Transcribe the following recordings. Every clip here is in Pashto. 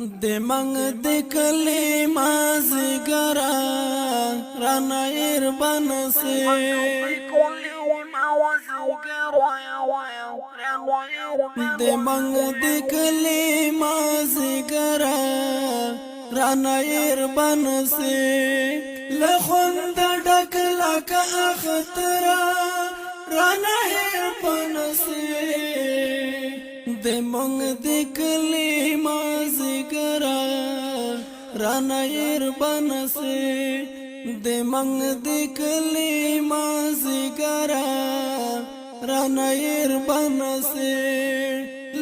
د منګ د کلی مازګرا رانا ير بنسي د منګ د کلی مازګرا رانا ير بنسي لخوند ډک لک اخترا رانا ير بنسي د منګ د کلی مازګرا رانا ير بنسي د منګ د کلی مازګرا رانا ير بنسي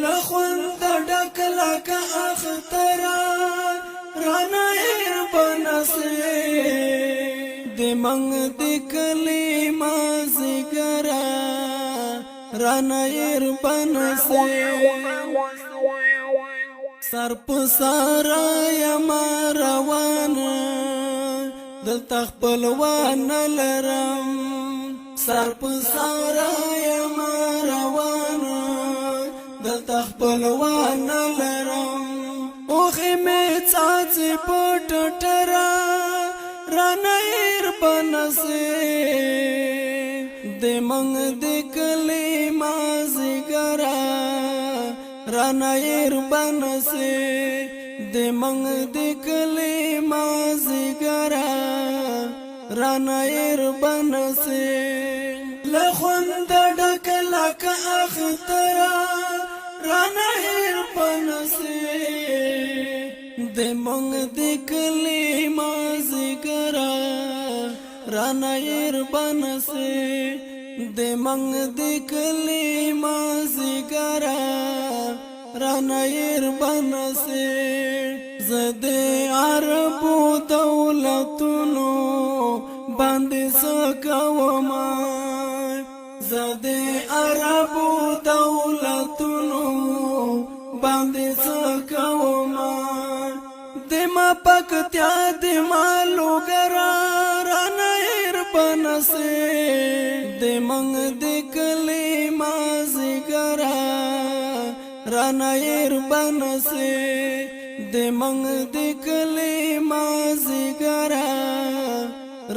لخوند ډک لک اخترا رانا ير بنسي د منګ د کلی مازګرا رانا ير بنسي سر په سر یم روان د تخپلوان لرم سر په سر یم روان د تخپلوان لرم اوخه می څاڅي پټ ټرا رانا ير بنسي د منګ د کلی مازګرا رانا ير بنسي د منګ د کلی مازګرا رانا ير بنسي لخوند ډک لک اخترا رانا ير بنسي د منګ د کلی مازګرا رانا ير بنسي د منګ د کلی مازګرا رانا ير بنسي زد عربو دولتونو باندې سکوما زد عربو دولتونو باندې سکوما د ما پکتیا د مالو ګرا رانا ير بنسي د منګ د کلی مازګرا رانا ير بنسي د منګ د کلی مازګرا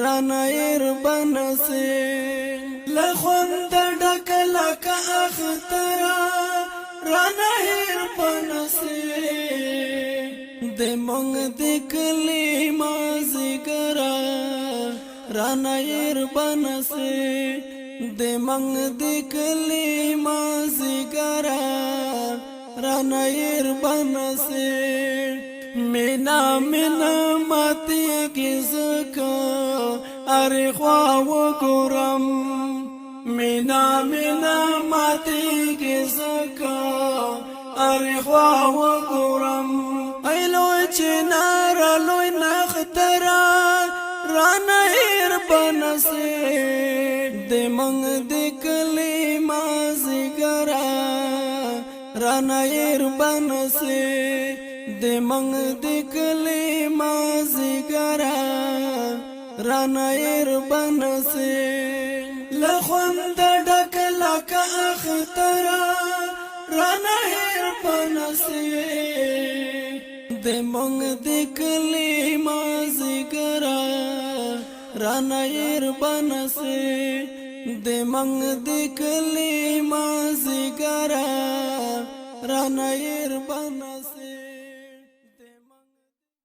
رانا ير بنسي لخوند ډک لک اخترا رانا ير بنسي د منګ د کلی مازګرا رانا ير بنسي د منګ د کلی مازګرا رانا ير بنسي مینا مینا ماتی کی زکا اری خوا وګورم مینا مینا ماتی کی زکا اری خوا وګورم ایلو چنار لوی نخترا رانا ير بنسي د منګ د کلی مازګرا رانا ير بنسي د منګ د کلی مازګرا رانا ير بنسي لخوند ډک لک اخترا رانا ير بنسي د منګ د کلی مازګرا رانا ير بنسي د منګ د کلی مازګرا رانا ير بنسي